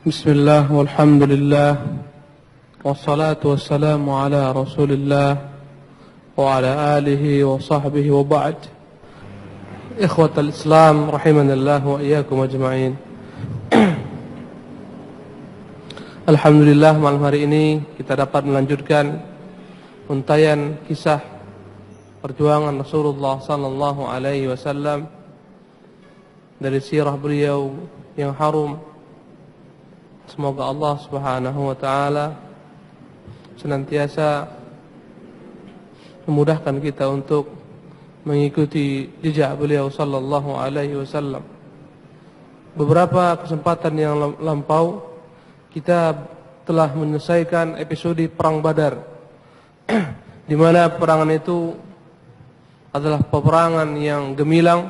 Bismillah walhamdulillah wassalatu wassalamu ala rasulillah wa ala alihi wa sahbihi wa ba'd. Ikhwatal Islam rahimanallah wa iyyakum ajma'in. Alhamdulillah, malam hari ini kita dapat melanjutkan untayan kisah perjuangan Rasulullah sallallahu alaihi wasallam dari sirah beliau yang harum. Semoga Allah Subhanahu wa taala senantiasa memudahkan kita untuk mengikuti jejak beliau sallallahu alaihi wasallam. Beberapa kesempatan yang lampau kita telah menyelesaikan episode perang Badar, di mana peperangan itu adalah peperangan yang gemilang,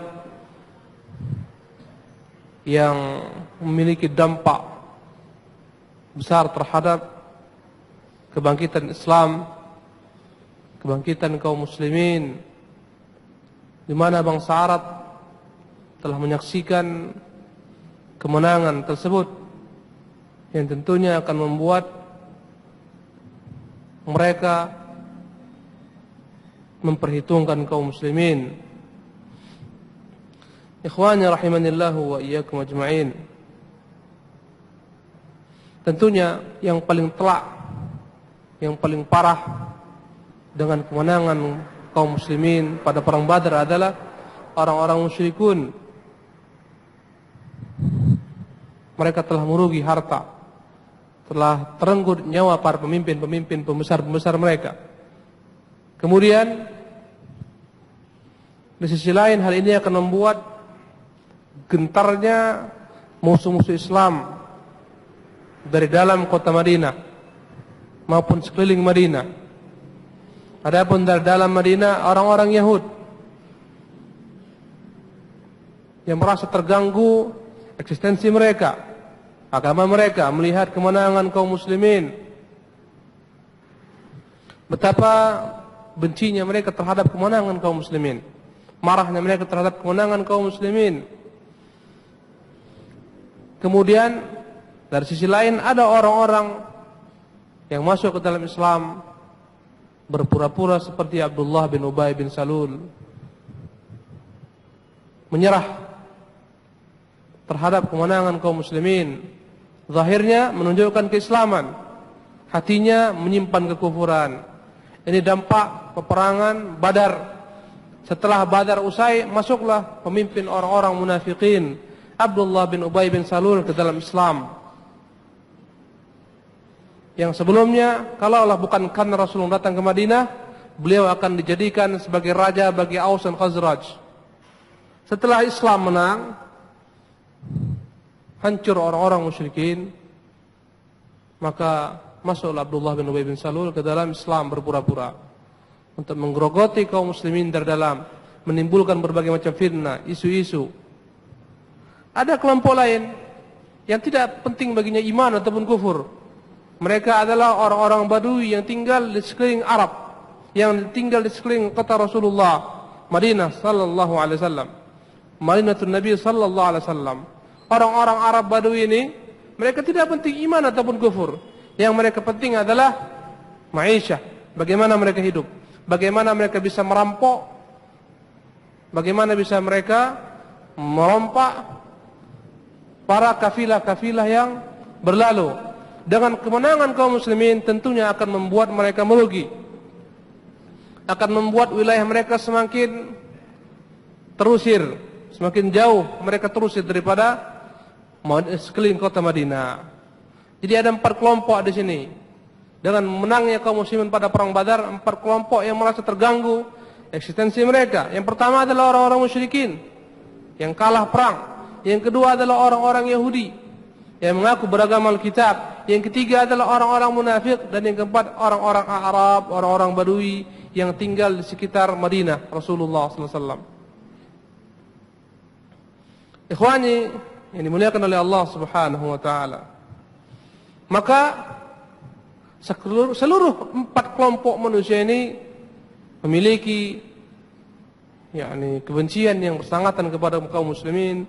yang memiliki dampak besar terhadap kebangkitan Islam, kebangkitan kaum muslimin, di mana bangsa Arab telah menyaksikan kemenangan tersebut yang tentunya akan membuat mereka memperhitungkan kaum muslimin. Ikhwani rahimanillahu wa iyyakum ajma'in. Tentunya yang paling telak, yang paling parah dengan kemenangan kaum muslimin pada perang Badar adalah orang-orang musyrikun. Mereka telah merugi harta, telah terenggut nyawa para pemimpin-pemimpin pembesar-pembesar mereka. Kemudian di sisi lain hal ini akan membuat gentarnya musuh-musuh Islam dari dalam kota Madinah maupun sekeliling Madinah. Adapun dari dalam Madinah, orang-orang Yahud yang merasa terganggu eksistensi mereka, agama mereka, melihat kemenangan kaum muslimin, betapa bencinya mereka terhadap kemenangan kaum muslimin, marahnya mereka terhadap kemenangan kaum muslimin. Kemudian dari sisi lain ada orang-orang yang masuk ke dalam Islam berpura-pura seperti Abdullah bin Ubay bin Salul, menyerah terhadap kemenangan kaum muslimin. Zahirnya menunjukkan keislaman, hatinya menyimpan kekufuran. Ini dampak peperangan Badar. Setelah Badar usai, masuklah pemimpin orang-orang munafikin, Abdullah bin Ubay bin Salul, ke dalam Islam. Yang sebelumnya, kalaulah bukan karena Rasulullah datang ke Madinah, beliau akan dijadikan sebagai raja bagi Aus dan Khazraj. Setelah Islam menang, hancur orang-orang musyrikin, maka masuklah Abdullah bin Ubay bin Salul ke dalam Islam berpura-pura untuk menggerogoti kaum muslimin dari dalam, menimbulkan berbagai macam fitnah, isu-isu. Ada kelompok lain yang tidak penting baginya iman ataupun kufur. Mereka adalah orang-orang Badui yang tinggal di sekeliling Arab, yang tinggal di sekeliling kota Rasulullah, Madinah sallallahu alaihi wasallam, Madinatul Nabi sallallahu alaihi wasallam. Orang-orang Arab Badui ini, mereka tidak penting iman ataupun kufur. Yang mereka penting adalah ma'isyah, bagaimana mereka hidup, bagaimana mereka bisa merampok, bagaimana bisa mereka merompak para kafilah-kafilah yang berlalu. Dengan kemenangan kaum muslimin tentunya akan membuat mereka merugi, akan membuat wilayah mereka semakin terusir, semakin jauh mereka terusir daripada sekeliling kota Madinah. Jadi ada 4 kelompok di sini. Dengan menangnya kaum muslimin pada perang Badar, 4 kelompok yang merasa terganggu eksistensi mereka. Yang pertama adalah orang-orang musyrikin yang kalah perang. Yang kedua adalah orang-orang Yahudi yang mengaku beragama Alkitab. Yang ketiga adalah orang-orang munafik. Dan yang keempat orang-orang Arab, orang-orang Badui yang tinggal di sekitar Madinah Rasulullah SAW. Ikhwani yang dimuliakan oleh Allah Subhanahu wa taala, maka seluruh 4 kelompok manusia ini memiliki kebencian yang bersangatan kepada kaum muslimin,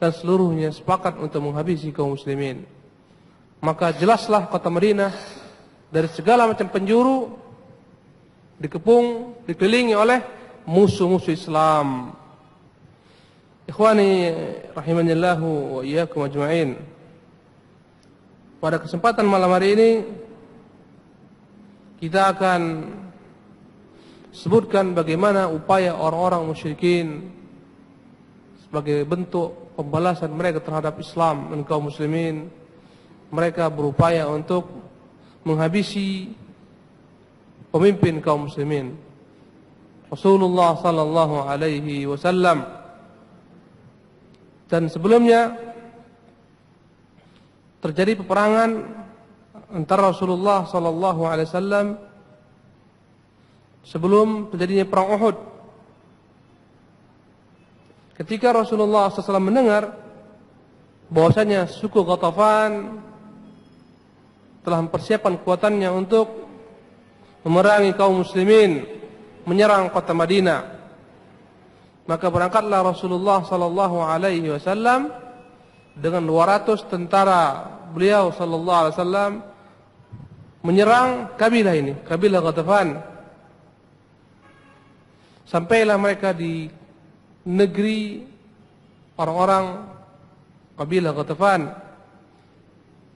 dan seluruhnya sepakat untuk menghabisi kaum muslimin. maka jelaslah kota Madinah dari segala macam penjuru dikepung, dikelilingi oleh musuh-musuh Islam. Ikhwani rahimanillahu wa iyyakum ajma'in. Pada kesempatan malam hari ini kita akan sebutkan bagaimana upaya orang-orang musyrikin sebagai bentuk pembalasan mereka terhadap Islam dan kaum muslimin. Mereka berupaya untuk menghabisi pemimpin kaum muslimin, Rasulullah sallallahu alaihi wasallam. Dan sebelumnya terjadi peperangan antara Rasulullah sallallahu alaihi wasallam sebelum terjadinya perang Uhud. Ketika Rasulullah SAW mendengar bahwasanya suku Ghatafan telah mempersiapkan kekuatannya untuk memerangi kaum muslimin, menyerang kota Madinah, maka berangkatlah Rasulullah sallallahu alaihi wasallam dengan 200 tentara beliau sallallahu alaihi wasallam menyerang kabilah ini, kabilah Ghatafan. Sampailah mereka di negeri orang-orang kabilah Ghatafan,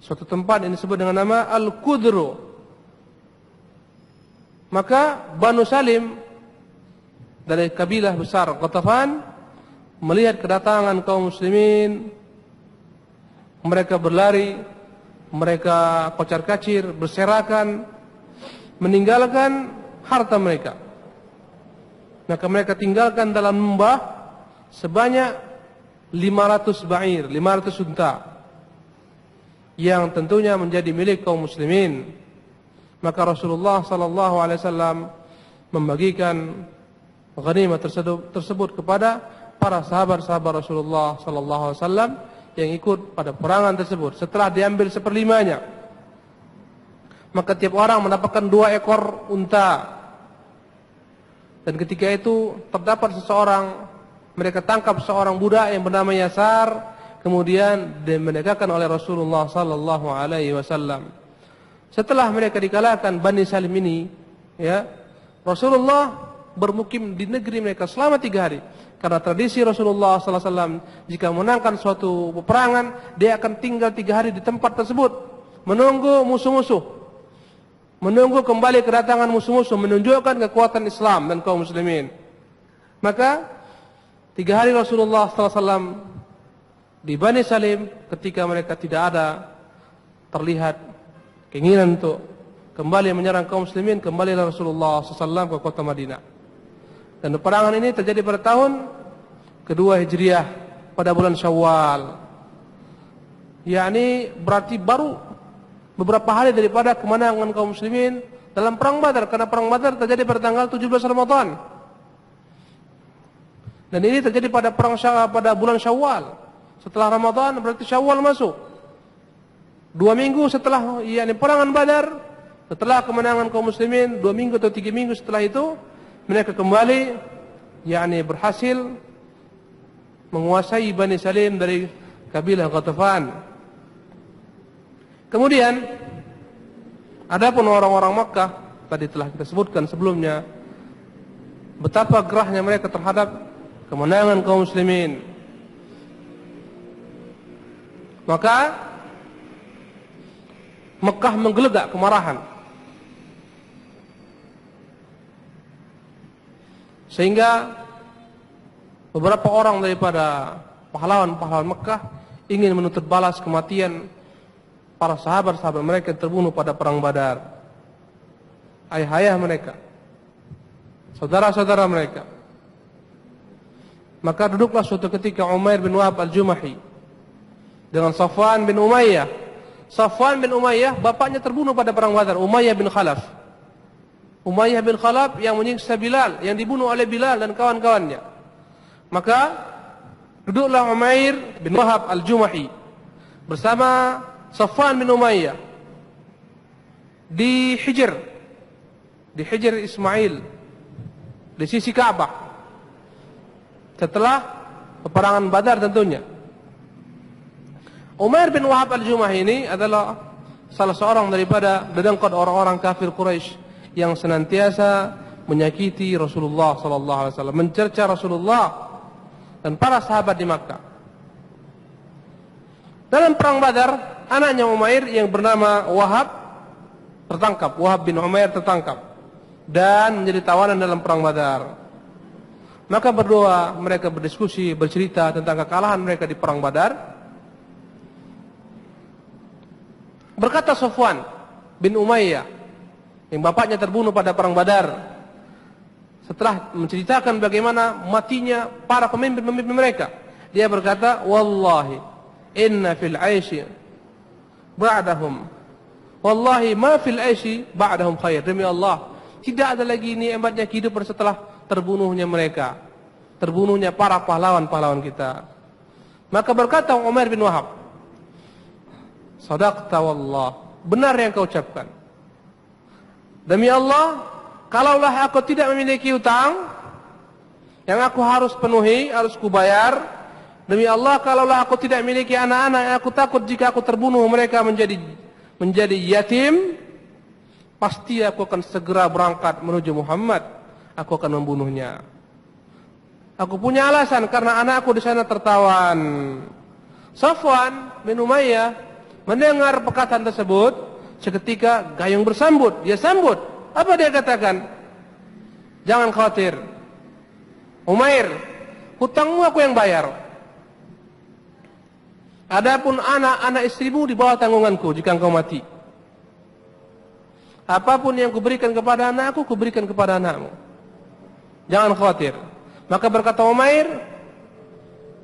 suatu tempat yang disebut dengan nama Al-Qudru. Maka Banu Salim dari kabilah besar Ghatafan melihat kedatangan kaum muslimin, mereka berlari, mereka kocar-kacir, berserakan, meninggalkan harta mereka. Maka mereka tinggalkan dalam lembah sebanyak 500 ba'ir, 500 unta, yang tentunya menjadi milik kaum muslimin. Maka Rasulullah sallallahu alaihi wasallam membagikan ghanimah tersebut kepada para sahabat-sahabat Rasulullah sallallahu alaihi wasallam yang ikut pada perangan tersebut. Setelah diambil seperlimanya, maka tiap orang mendapatkan 2 ekor unta. Dan ketika itu terdapat seseorang, mereka tangkap seorang budak yang bernama Yasar, kemudian dimerdekakan oleh Rasulullah sallallahu alaihi wasallam. Setelah mereka dikalahkan Bani Salim ini, ya, Rasulullah bermukim di negeri mereka selama 3 hari. Karena tradisi Rasulullah sallallahu alaihi wasallam, jika menangkan suatu peperangan, dia akan tinggal 3 hari di tempat tersebut, menunggu musuh-musuh, menunggu kembali kedatangan musuh-musuh, menunjukkan kekuatan Islam dan kaum muslimin. Maka 3 hari Rasulullah sallallahu alaihi wasallam di Bani Salim, ketika mereka tidak ada terlihat keinginan untuk kembali menyerang kaum muslimin, kembalilah Rasulullah SAW ke kota Madinah. Dan peperangan ini terjadi pada tahun kedua Hijriah pada bulan Syawal. yakni berarti baru beberapa hari daripada kemenangan kaum muslimin dalam perang Badar, karena perang Badar terjadi pada tanggal 17 Ramadan. Dan ini terjadi pada bulan Syawal. Setelah Ramadan berarti Syawal masuk. 2 minggu setelah perangan Badar, setelah kemenangan kaum muslimin, 2 minggu atau 3 minggu setelah itu mereka kembali berhasil menguasai Bani Salim dari kabilah Ghatafan. Kemudian adapun orang-orang Makkah, tadi telah kita sebutkan sebelumnya betapa gerahnya mereka terhadap kemenangan kaum muslimin. Maka Mekah menggelegak kemarahan, sehingga beberapa orang daripada pahlawan-pahlawan Mekah ingin menuntut balas kematian para sahabat-sahabat mereka yang terbunuh pada perang Badar, ayah-ayah mereka, saudara-saudara mereka. Maka duduklah suatu ketika Umair bin Wahab al-Jumahi dengan Safwan bin Umayyah. Safwan bin Umayyah bapaknya terbunuh pada perang Badar, Umayyah bin Khalaf. Umayyah bin Khalaf yang menyiksa Bilal, yang dibunuh oleh Bilal dan kawan-kawannya. Maka duduklah Umair bin Wahab al-Jumahi bersama Safwan bin Umayyah di Hijr Ismail, di sisi Ka'bah, setelah peperangan Badar tentunya. Umair bin Wahab al-Jumahi ini adalah salah seorang daripada dedengkot orang-orang kafir Quraisy yang senantiasa menyakiti Rasulullah sallallahu alaihi wasallam, mencerca Rasulullah dan para sahabat di Makkah. Dalam perang Badar, anaknya Umair yang bernama Wahab tertangkap, Wahab bin Umair tertangkap dan menjadi tawanan dalam perang Badar. Maka berdua mereka berdiskusi, bercerita tentang kekalahan mereka di perang Badar. Berkata Safwan bin Umayyah yang bapaknya terbunuh pada perang Badar, setelah menceritakan bagaimana matinya para pemimpin-pemimpin mereka, dia berkata, "Wallahi inna fil 'aishi ba'dahum, wallahi ma fil 'aishi ba'dahum khair." Demi Allah, tidak ada lagi nikmatnya kehidupan setelah terbunuhnya mereka, terbunuhnya para pahlawan-pahlawan kita. Maka berkata Umair bin Wahab, "Sadaqta wallah, benar yang kau ucapkan. Demi Allah, kalaulah aku tidak memiliki hutang yang aku harus penuhi, harus kubayar. Demi Allah, kalaulah aku tidak memiliki anak-anak yang aku takut jika aku terbunuh mereka menjadi yatim, pasti aku akan segera berangkat menuju Muhammad. Aku akan membunuhnya. Aku punya alasan karena anakku di sana tertawan." Safwan bin Umayyah mendengar perkataan tersebut, seketika gayung bersambut. Dia sambut. Apa dia katakan? "Jangan khawatir, Umair, hutangmu aku yang bayar. Adapun anak-anak istrimu di bawah tanggunganku jika engkau mati. Apapun yang kuberikan kepada anakku, kuberikan kepada anakmu. Jangan khawatir." Maka berkata Umair,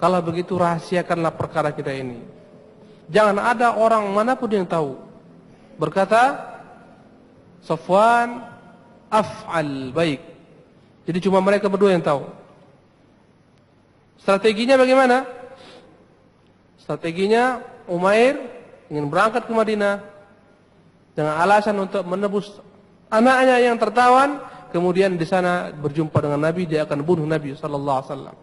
"Kalau begitu rahasiakanlah perkara kita ini. Jangan ada orang manapun yang tahu." Berkata Safwan, "Af'al baik." Jadi cuma mereka berdua yang tahu. Strateginya bagaimana? Strateginya Umair ingin berangkat ke Madinah dengan alasan untuk menebus anaknya yang tertawan. Kemudian di sana berjumpa dengan Nabi, dia akan bunuh Nabi sallallahu alaihi wasallam.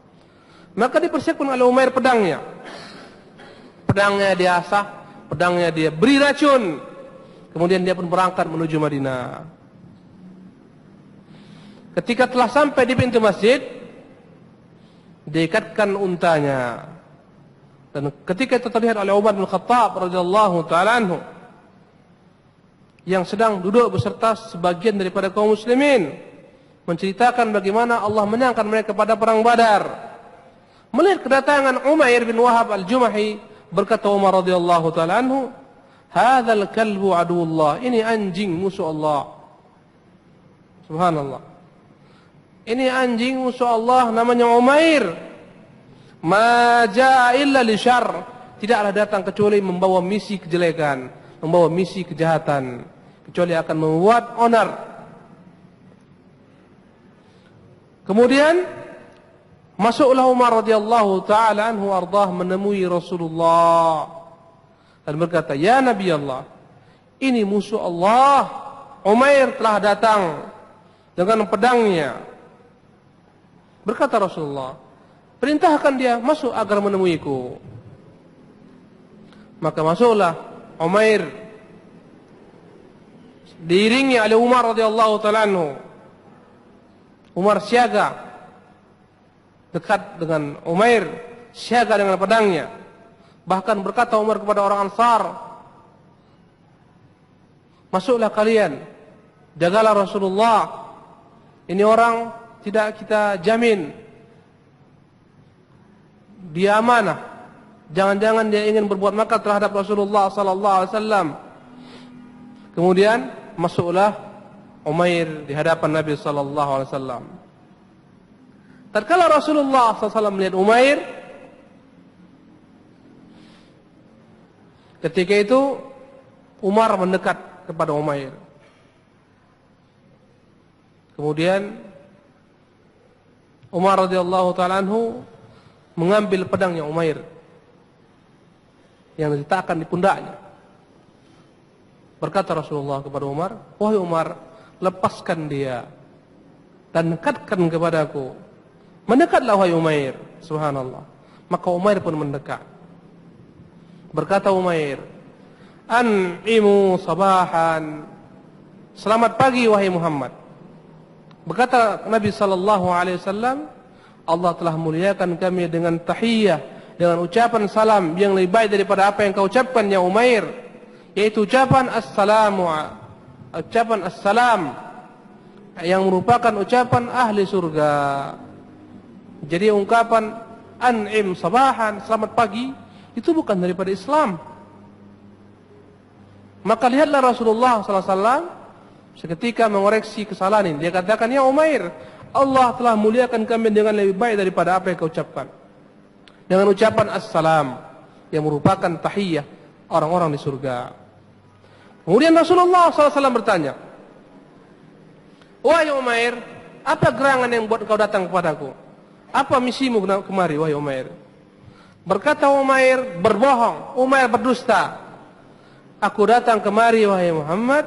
Maka dipersiapkan oleh Umair pedangnya. Pedangnya dia asah, pedangnya dia beri racun. Kemudian dia pun berangkat menuju Madinah. Ketika telah sampai di pintu masjid, diikatkan untanya. Dan ketika itu terlihat oleh Umar bin Khattab radhiyallahu taala anhu yang sedang duduk beserta sebagian daripada kaum muslimin, menceritakan bagaimana Allah menangkan mereka pada perang Badar. Melihat kedatangan Umair bin Wahab al-Jumahi, berkata Umar radhiyallahu taala anhu, "Hadzal kalbu aduwullah." Ini anjing musuh Allah. Subhanallah. Ini anjing musuh Allah namanya Umair. Ma jaa illa li syarr. Tidaklah datang kecuali membawa misi kejelekan, membawa misi kejahatan, kecuali akan membuat onar. Kemudian masuklah Umar radhiyallahu taala anhu ardah menemui Rasulullah dan berkata, "Ya Nabi Allah, ini musuh Allah. Umair telah datang dengan pedangnya." Berkata Rasulullah, "Perintahkan dia masuk agar menemuiku." Maka masuklah Umair diiringi oleh Umar radhiyallahu taala anhu. Umar siaga dekat dengan Umair, siaga dengan pedangnya. Bahkan berkata Umar kepada orang Ansar, "Masuklah kalian, jagalah Rasulullah. Ini orang tidak kita jamin dia amanah. Jangan-jangan dia ingin berbuat makar terhadap Rasulullah sallallahu alaihi wasallam." Kemudian masuklah Umair di hadapan Nabi sallallahu alaihi wasallam. Tatkala Rasulullah sallallahu alaihi wasallam melihat Umair, ketika itu Umar mendekat kepada Umair. Kemudian Umar radhiyallahu taala anhu mengambil pedangnya Umair yang diletakkan di pundaknya. Berkata Rasulullah kepada Umar, "Wahai Umar, lepaskan dia dan dekatkan kepadaku. Mendekatlah wahai Umair." Subhanallah. Maka Umair pun mendekat. Berkata Umair, An'imu sabahan. Selamat pagi wahai Muhammad. Berkata Nabi sallallahu alaihi wasallam, Allah telah muliakan kami dengan tahiyyah, dengan ucapan salam yang lebih baik daripada apa yang kau ucapkan ya Umair, yaitu ucapan assalam yang merupakan ucapan ahli surga. Jadi ungkapan an'im sabahan, selamat pagi, itu bukan daripada Islam. Maka lihatlah Rasulullah SAW seketika mengoreksi kesalahan ini. Dia katakan, ya Umair, Allah telah muliakan kami dengan lebih baik daripada apa yang kau ucapkan. Dengan ucapan assalam yang merupakan tahiyyah orang-orang di surga. Kemudian Rasulullah SAW bertanya, wahai Umair, apa gerangan yang buat kau datang kepadaku? Apa misimu kemari wahai Umair? Berkata Umair, berbohong, Umair berdusta. Aku datang kemari wahai Muhammad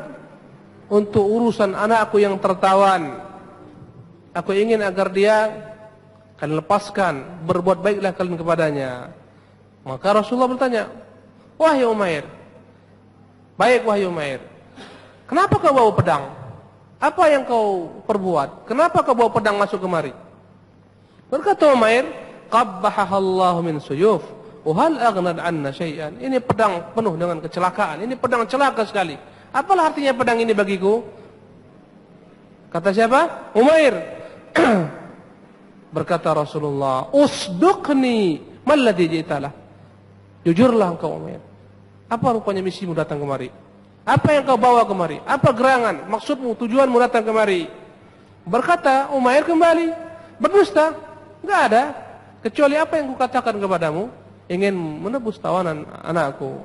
untuk urusan anakku yang tertawan. Aku ingin agar dia kalian lepaskan, berbuat baiklah kalian kepadanya. Maka Rasulullah bertanya, wahai Umair, baik wahai Umair, kenapa kau bawa pedang? Apa yang kau perbuat? Kenapa kau bawa pedang masuk kemari? Berkata Umair, qabbahahallahu min suyuf, wahal aghnad anna syai'an. Ini pedang penuh dengan kecelakaan. Ini pedang celaka sekali. Apalah artinya pedang ini bagiku? Kata siapa? Umair. Berkata Rasulullah, usduqni malladhi ji'talah. Jujurlah engkau Umair. Apa rupanya misimu datang kemari? Apa yang kau bawa kemari? Apa gerangan? Maksudmu, tujuanmu datang kemari? Berkata Umair kembali, berdusta. Enggak ada, kecuali apa yang kukatakan kepadamu, ingin menebus tawanan anakku.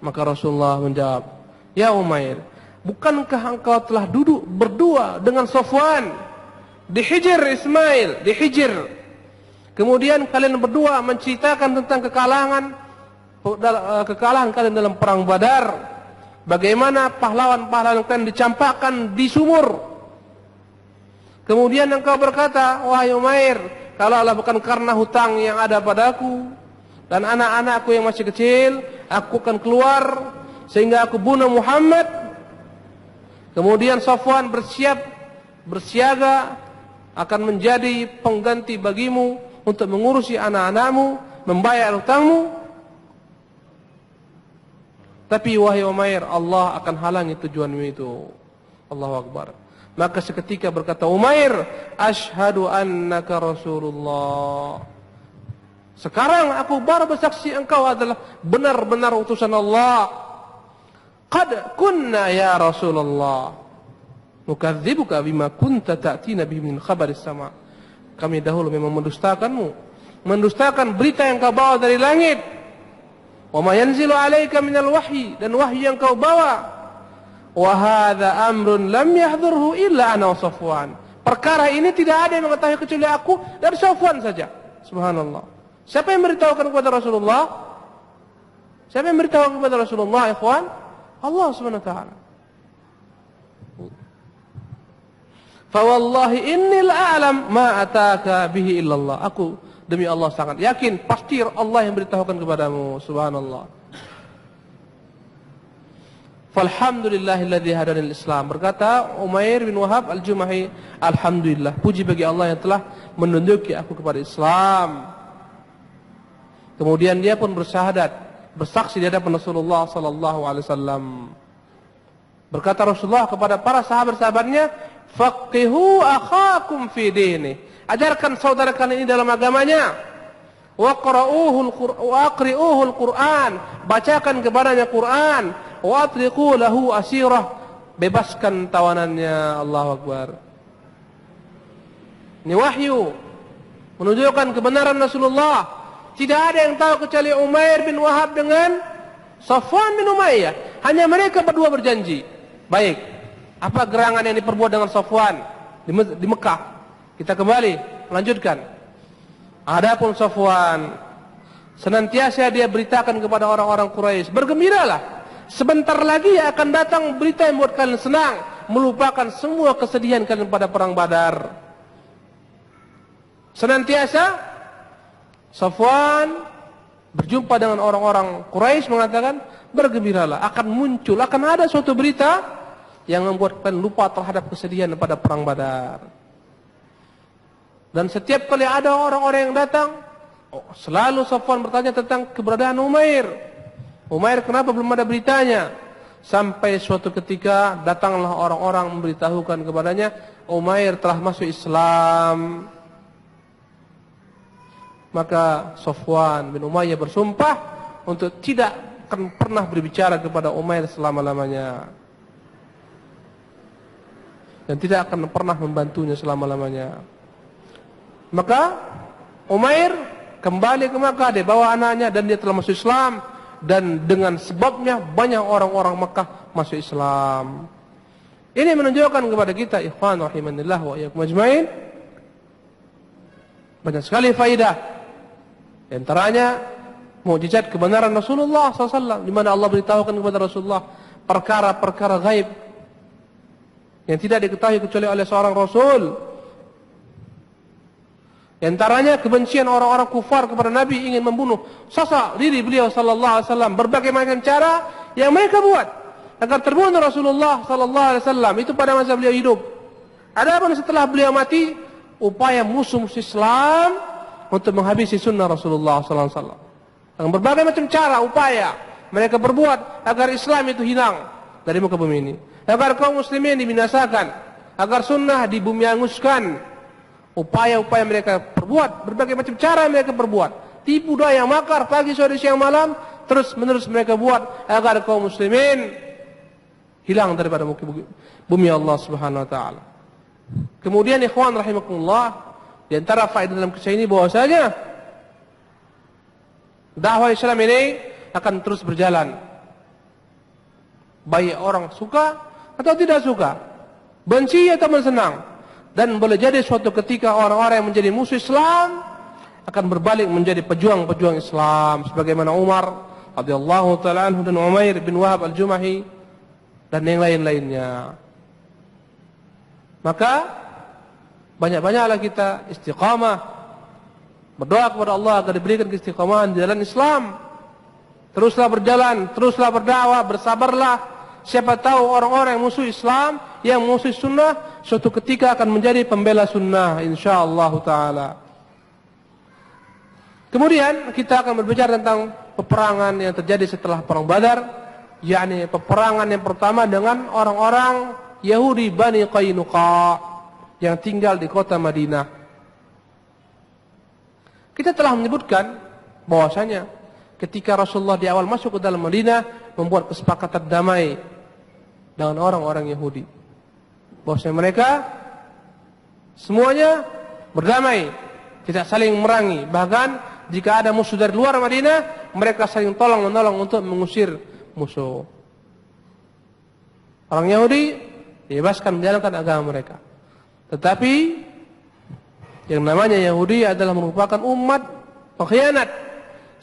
Maka Rasulullah menjawab, ya Umair, bukankah engkau telah duduk berdua dengan Safwan di Hijr Ismail, di Hijr? Kemudian kalian berdua menceritakan tentang kekalahan kalian dalam perang Badar. Bagaimana pahlawan-pahlawan kalian dicampakkan di sumur. Kemudian engkau berkata, wahai Umair, kalau Allah bukan karena hutang yang ada padaku dan anak-anakku yang masih kecil, aku akan keluar sehingga aku bunuh Muhammad. Kemudian Safwan bersiaga akan menjadi pengganti bagimu untuk mengurusi anak-anakmu, membayar hutangmu. Tapi wahai Umair, Allah akan halangi tujuanmu itu. Allahu Akbar. Maka seketika berkata Umair, asyhadu annaka Rasulullah. Sekarang aku baru bersaksi engkau adalah benar-benar utusan Allah. Qad kunna ya Rasulullah nukadzibuka bima kunta ta'tina bihi min khabaris sama. Kami dahulu memang mendustakanmu, mendustakan berita yang kau bawa dari langit. Wa ma yanzilu 'alaika minal wahyi, dan wahyu yang kau bawa. Wa hadza amrun lam yahdhurhu illa ana wa Safwan. Perkara ini tidak ada yang mengetahui kecuali aku dan Safwan saja. Subhanallah. Siapa yang memberitahukan kepada Rasulullah? Siapa yang memberitahukan kepada Rasulullah, ikhwan? Allah Subhanahu wa taala. Fa wallahi inni la'alam ma ataka bihi illallah. Aku demi Allah sangat yakin pasti Allah yang memberitahukan kepadamu. Subhanallah. Falhamdulillahilladzi hadana al-Islam. Berkata Umair bin Wahab al-Jumahi, alhamdulillah, puji bagi Allah yang telah menunjuki aku kepada Islam. Kemudian dia pun bersyahadat, bersaksi di hadapan Rasulullah sallallahu alaihi wasallam. Berkata Rasulullah kepada para sahabat-sahabatnya, faqihu akhakum fi dini. Ajarkan saudara kalian ini dalam agamanya. Wa aqri'uhu al-Qur'an. Bacakan kepadanya Quran. Wa atriqu lahu asirah, bebaskan tawanannya. Allahu Akbar. Ini wahyu menunjukkan kebenaran Rasulullah. Tidak ada yang tahu kecuali Umair bin Wahab dengan Safwan bin Umayyah. Hanya mereka berdua berjanji. Baik, apa gerangan yang diperbuat dengan Safwan di Mekah? Kita kembali melanjutkan. Adapun Safwan, senantiasa dia beritakan kepada orang-orang Quraisy, bergembiralah. Sebentar lagi akan datang berita yang membuat kalian senang, melupakan semua kesedihan kalian pada perang Badar. Senantiasa Safwan berjumpa dengan orang-orang Quraisy mengatakan, bergembiralah, akan muncul, akan ada suatu berita yang membuat kalian lupa terhadap kesedihan pada perang Badar. Dan setiap kali ada orang-orang yang datang, selalu Safwan bertanya tentang keberadaan Umair. Umair kenapa belum ada beritanya? Sampai suatu ketika datanglah orang-orang memberitahukan kepadanya, Umair telah masuk Islam. Maka Safwan bin Umayyah bersumpah untuk tidak akan pernah berbicara kepada Umair selama-lamanya. Dan tidak akan pernah membantunya selama-lamanya. Maka Umair kembali ke Makkah, dia bawa anaknya dan dia telah masuk Islam. Dan dengan sebabnya banyak orang-orang Makkah masuk Islam. Ini menunjukkan kepada kita, ikhwan rahimanillah wa iyyakum ajmain, banyak sekali faidah. Di antaranya mukjizat kebenaran Rasulullah SAW, di mana Allah beritahukan kepada Rasulullah perkara-perkara gaib yang tidak diketahui kecuali oleh seorang Rasul. Di antaranya kebencian orang-orang kufar kepada Nabi, ingin membunuh sosok diri beliau sallallahu alaihi wasallam, berbagai macam cara yang mereka buat agar terbunuh Rasulullah sallallahu alaihi wasallam itu pada masa beliau hidup. Adapun setelah beliau mati, upaya musuh-musuh Islam untuk menghabisi sunnah Rasulullah sallallahu alaihi wasallam. Dengan berbagai macam cara, upaya mereka berbuat agar Islam itu hilang dari muka bumi ini, agar kaum muslimin dibinasakan, agar sunnah dibumi-anguskan. Upaya-upaya mereka perbuat, berbagai macam cara mereka perbuat, tipu daya makar pagi sore siang malam, terus menerus mereka buat agar kaum muslimin hilang daripada muka bumi Allah Subhanahu wa taala. Kemudian ikhwan rahimakumullah, di antara faedah dalam kisah ini bahwasanya dakwah Islam ini akan terus berjalan. Baik orang suka atau tidak suka, benci atau senang. Dan boleh jadi suatu ketika orang-orang yang menjadi musuh Islam akan berbalik menjadi pejuang-pejuang Islam, sebagaimana Umar radhiyallahu taala anhu dan Umair bin Wahab al-Jumahi dan yang lain-lainnya. Maka banyak-banyaklah kita istiqamah, berdoa kepada Allah agar diberikan keistiqamahan di jalan Islam. Teruslah berjalan, teruslah berdakwah, bersabarlah. Siapa tahu orang-orang yang musuh Islam, yang musuh sunnah, suatu ketika akan menjadi pembela sunnah, insyaallah ta'ala. Kemudian kita akan berbicara tentang peperangan yang terjadi setelah perang Badar, yakni peperangan yang pertama dengan orang-orang Yahudi Bani Qainuqa yang tinggal di kota Madinah. Kita telah menyebutkan bahwasanya ketika Rasulullah di awal masuk ke dalam Madinah membuat kesepakatan damai dengan orang-orang Yahudi, bahwasanya mereka semuanya berdamai, tidak saling memerangi. Bahkan jika ada musuh dari luar Madinah, mereka saling tolong-menolong untuk mengusir musuh. Orang Yahudi dibebaskan menjalankan agama mereka. Tetapi yang namanya Yahudi adalah merupakan umat pengkhianat,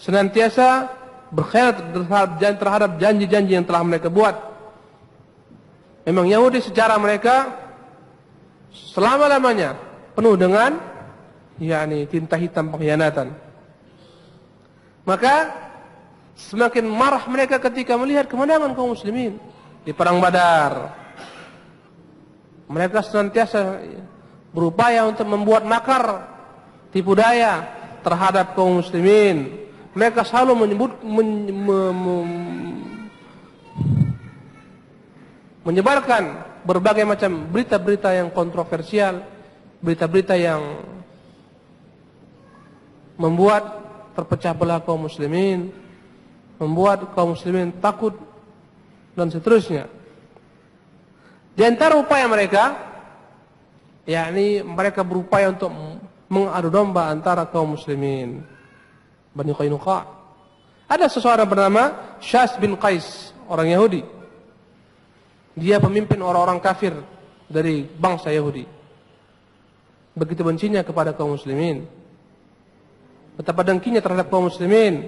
senantiasa berkhianat terhadap janji-janji yang telah mereka buat. Memang Yahudi secara mereka selama-lamanya penuh dengan yakni tinta hitam pengkhianatan. Maka semakin marah mereka ketika melihat kemenangan kaum muslimin di perang Badar. Mereka senantiasa berupaya untuk membuat makar, tipu daya terhadap kaum muslimin. Mereka selalu menyebarkan berbagai macam berita-berita yang kontroversial, berita-berita yang membuat terpecah belah kaum muslimin, membuat kaum muslimin takut dan seterusnya. Di antara upaya mereka, yakni mereka berupaya untuk mengadu domba antara kaum muslimin Bani Qainuqa. Ada seseorang bernama Syas bin Qais, orang Yahudi. Dia pemimpin orang-orang kafir dari bangsa Yahudi. Begitu bencinya kepada kaum muslimin, betapa dengkinya terhadap kaum muslimin.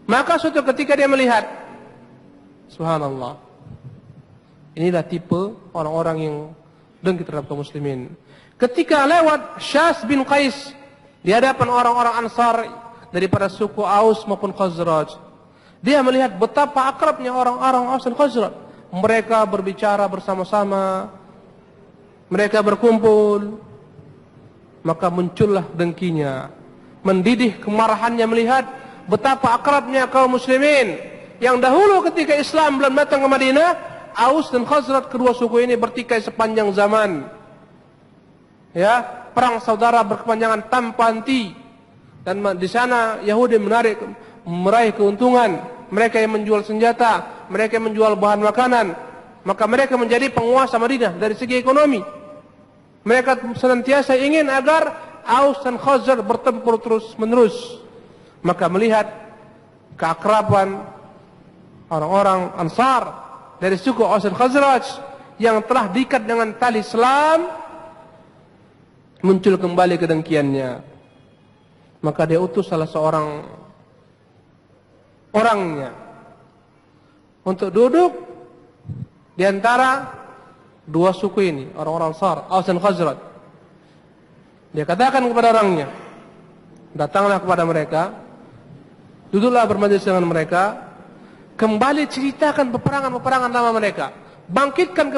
Maka suatu ketika dia melihat, subhanallah, inilah tipe orang-orang yang dengki terhadap kaum muslimin. Ketika lewat Syas bin Qais di hadapan orang-orang Ansar daripada suku Aus maupun Khazraj, Dia melihat betapa akrabnya orang-orang Aus dan Khazraj. Mereka berbicara bersama-sama, mereka berkumpul. Maka muncullah dengkinya, mendidih kemarahannya melihat betapa akrabnya kaum muslimin. Yang dahulu ketika Islam belum datang ke Madinah, Aus dan Khazraj, kedua suku ini bertikai sepanjang zaman. Ya, perang saudara berkepanjangan tanpa henti. Dan di sana Yahudi meraih keuntungan. Mereka yang menjual senjata, mereka yang menjual bahan makanan. Maka mereka menjadi penguasa Madinah dari segi ekonomi. Mereka senantiasa ingin agar Aus dan Khazraj bertempur terus menerus. Maka melihat keakraban orang-orang Ansar dari suku Aus dan Khazraj yang telah diikat dengan tali Islam, muncul kembali kedengkiannya. Maka dia utus salah seorang orangnya untuk duduk di antara dua suku ini, orang-orang Ansar, Aus dan Khazraj. Dia katakan kepada orangnya, datanglah kepada mereka, duduklah bermajelis dengan mereka, kembali ceritakan peperangan-peperangan lama mereka. Bangkitkan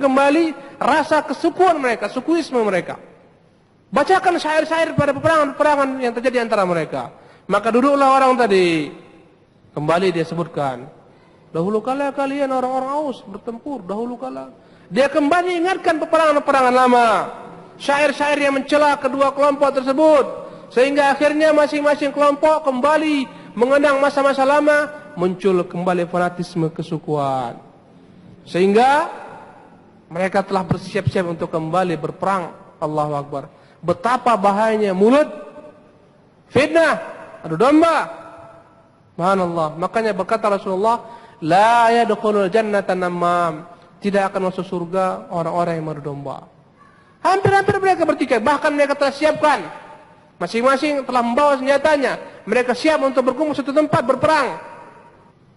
kembali rasa kesukuan mereka, sukuisme mereka. Bacakan syair-syair pada peperangan-peperangan yang terjadi antara mereka. Maka duduklah orang tadi. Kembali dia sebutkan, dahulu kala kalian orang-orang Aus bertempur, dahulu kala. Dia kembali ingatkan peperangan-peperangan lama, syair-syair yang mencela kedua kelompok tersebut, sehingga akhirnya masing-masing kelompok kembali mengenang masa-masa lama, muncul kembali fanatisme kesukuan, sehingga mereka telah bersiap-siap untuk kembali berperang. Allahu Akbar. Betapa bahayanya mulut, fitnah, adu domba. Subhanallah. Makanya berkata Rasulullah, la yadkhulul jannata namam. Tidak akan masuk surga orang-orang yang mengadu domba. Hampir-hampir mereka bertikai, bahkan mereka telah siapkan. Masing-masing telah membawa senjatanya. Mereka siap untuk berkumpul satu tempat berperang.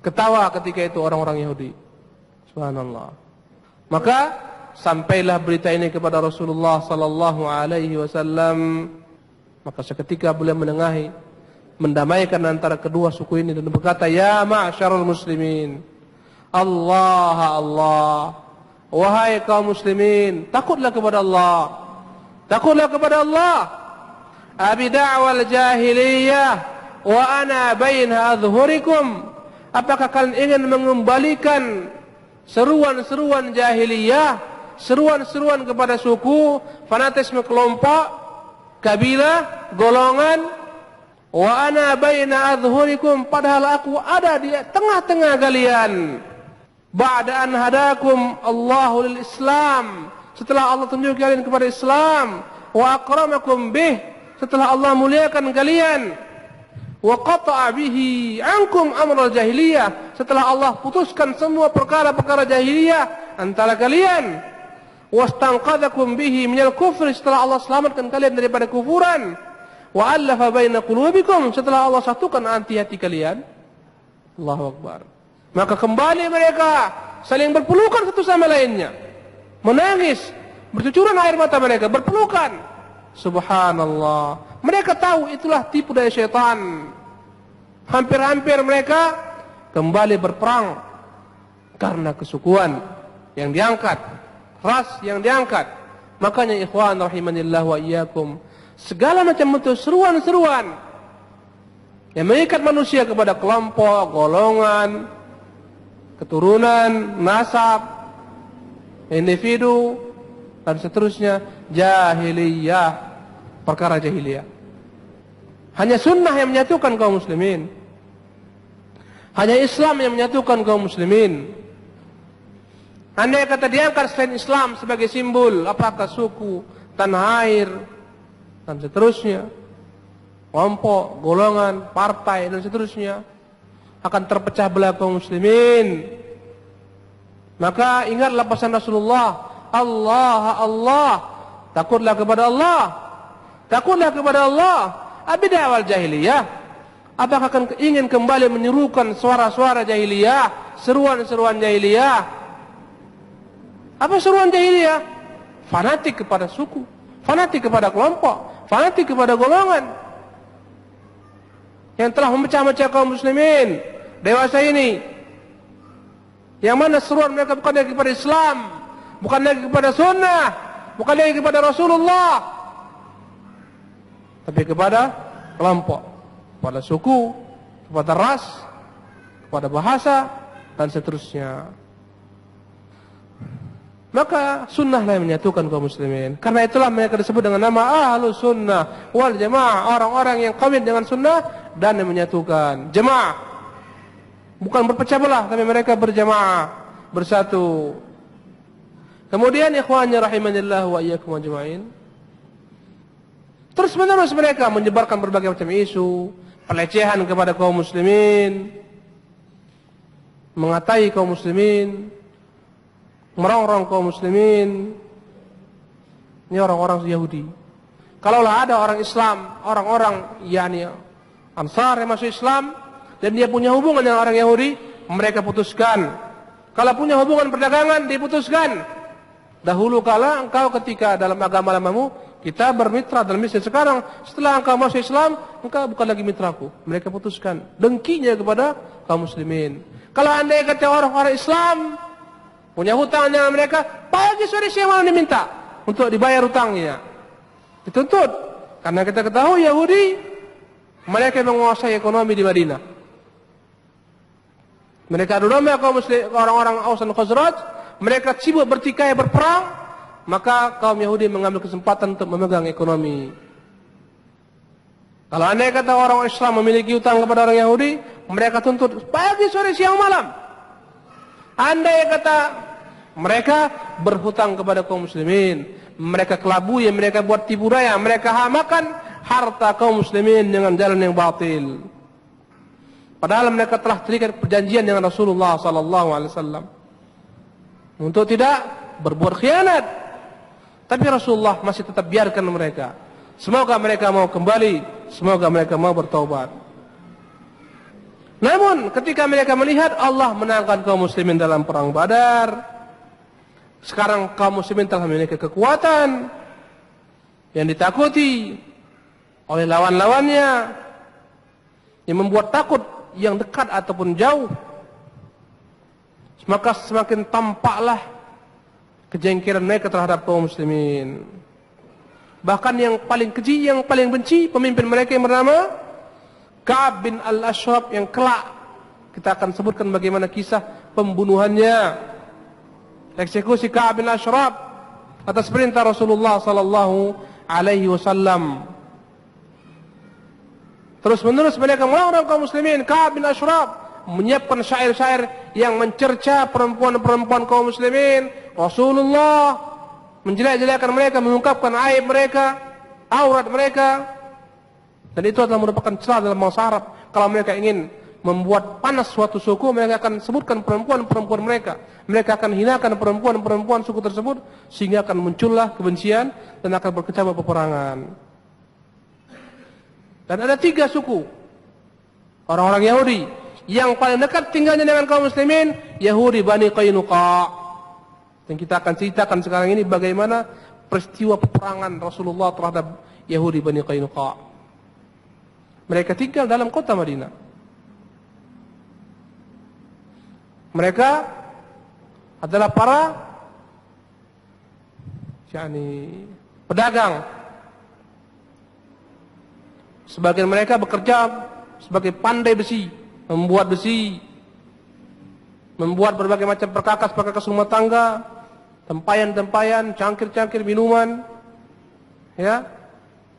Ketawa ketika itu orang-orang Yahudi. Subhanallah. Maka sampailah berita ini kepada Rasulullah sallallahu alaihi wasallam. Maka seketika beliau mendamaikan antara kedua suku ini dan berkata, ya ma'syarul muslimin, Allah Allah, wahai kaum muslimin, takutlah kepada Allah, takutlah kepada Allah. Abi da'wal jahiliyah wa ana baina adhhurikum. Apakah kalian ingin mengembalikan seruan-seruan jahiliyah, seruan-seruan kepada suku, fanatisme kelompok, kabilah, golongan? Wa ana baina adhhurikum, padahal aku ada di tengah-tengah kalian. Ba'da an hadakum Allahu lil Islam, setelah Allah tunjuk kalian kepada Islam. Wa akramakum bih, setelah Allah muliakan kalian. Wa qata'a bihi ankum amral jahiliyah, setelah Allah putuskan semua perkara-perkara jahiliyah antara kalian. Wastanqadhakum bihi minal kufri, setelah Allah selamatkan kalian daripada kufuran. Wa allafa baina qulubikum, setelah Allah satukan hati kalian. Allahu Akbar. Maka kembali mereka saling berpelukan satu sama lainnya, menangis, bercucuran air mata mereka, berpelukan. Subhanallah. Mereka tahu itulah tipu daya syaitan. Hampir-hampir mereka kembali berperang karena kesukuan yang diangkat, ras yang diangkat. Makanya ikhwan rahimanillah wa iyyakum, segala macam bentuk seruan-seruan yang mengikat manusia kepada kelompok, golongan, keturunan, nasab, individu, dan seterusnya, jahiliyah, perkara jahiliyah. Hanya sunnah yang menyatukan kaum muslimin. Hanya Islam yang menyatukan kaum muslimin. Andai kata diangkat selain Islam sebagai simbol, apakah suku, tanah air, dan seterusnya, kelompok, golongan, partai, dan seterusnya, akan terpecah belah kaum muslimin. Maka ingatlah pesan Rasulullah, Allah, Allah, takutlah kepada Allah, takutlah kepada Allah. Abi da'wal jahiliyah, apakah akan ingin kembali menyerukan suara-suara jahiliyah, seruan-seruan jahiliyah? Apa seruan jahiliyah? Fanatik kepada suku, fanatik kepada kelompok, fanatik kepada golongan. yang telah memecah-mecah kaum muslimin dewasa ini. Yang mana seruan mereka bukan lagi kepada Islam, bukan lagi kepada sunnah, bukan lagi kepada Rasulullah, tapi kepada kelompok, kepada suku, kepada ras, kepada bahasa, dan seterusnya. Maka sunnahlah yang menyatukan kaum muslimin. Karena itulah mereka disebut dengan nama Ahlus Sunnah wal Jamaah, orang-orang yang komit dengan sunnah dan yang menyatukan. Jamaah, bukan berpecah belah, tapi mereka berjamaah, bersatu. Kemudian ikhwannya rahimanillah wa iyyakum ajma'in, terus menerus mereka menyebarkan berbagai macam isu pelecehan kepada kaum muslimin, mengatai kaum muslimin, merongrong kaum muslimin. Ini orang-orang Yahudi. Kalaulah ada orang Islam, orang-orang yakni Ansar yang masuk Islam dan dia punya hubungan dengan orang Yahudi, mereka putuskan. Kalau punya hubungan perdagangan, diputuskan. Dahulu kala engkau ketika dalam agama lamamu kita bermitra dalam bisnis, sekarang setelah engkau masuk Islam, engkau bukan lagi mitraku. Mereka putuskan dengkinya kepada kaum muslimin. Kalau andai kata orang-orang Islam punya hutang dengan mereka, pagi sore siang malam diminta untuk dibayar hutangnya, dituntut. Karena kita ketahui Yahudi mereka menguasai ekonomi di Madinah. Mereka adu domba kaum muslim, orang-orang Aus dan Khazraj. Mereka sibuk bertikai berperang, maka kaum Yahudi mengambil kesempatan untuk memegang ekonomi. Kalau andai kata orang Islam memiliki hutang kepada orang Yahudi, mereka tuntut pagi sore siang malam. Andai kata mereka berhutang kepada kaum muslimin, mereka kelabui, mereka buat tipu daya, mereka hamakan harta kaum muslimin dengan jalan yang batil. Padahal mereka telah terikat perjanjian dengan Rasulullah SAW untuk tidak berbuat khianat. Tapi Rasulullah masih tetap biarkan mereka. Semoga mereka mau kembali, semoga mereka mau bertaubat. Namun ketika mereka melihat Allah menangkan kaum muslimin dalam perang Badar, sekarang kaum muslimin telah memiliki kekuatan yang ditakuti oleh lawan-lawannya, yang membuat takut yang dekat ataupun jauh, maka semakin tampaklah kejengkelan mereka terhadap kaum muslimin. Bahkan yang paling keji, yang paling benci pemimpin mereka yang bernama Ka'ab bin Al-Ashraf, yang kelak kita akan sebutkan bagaimana kisah pembunuhannya, eksekusi Ka'ab bin Al-Ashraf atas perintah Rasulullah sallallahu alaihi wasallam. Terus menerus mereka melarang kaum muslimin. Ka'ab bin Ashraf menyiapkan syair-syair yang mencerca perempuan-perempuan kaum muslimin. Rasulullah menjelek-jelekkan mereka, mengungkapkan aib mereka, aurat mereka. Dan itu adalah merupakan celah dalam bahasa Arab. Kalau mereka ingin membuat panas suatu suku, mereka akan sebutkan perempuan-perempuan mereka. Mereka akan hinakan perempuan-perempuan suku tersebut, sehingga akan muncullah kebencian dan akan berkecamuk peperangan. Dan ada 3 suku orang-orang Yahudi yang paling dekat tinggalnya dengan kaum muslimin, Yahudi Bani Qainuqa. Dan kita akan ceritakan sekarang ini bagaimana peristiwa peperangan Rasulullah terhadap Yahudi Bani Qainuqa. Mereka tinggal dalam kota Madinah. Mereka adalah para pedagang. Sebagian mereka bekerja sebagai pandai besi, membuat besi, membuat berbagai macam perkakas rumah tangga, tempayan-tempayan, cangkir-cangkir minuman, ya,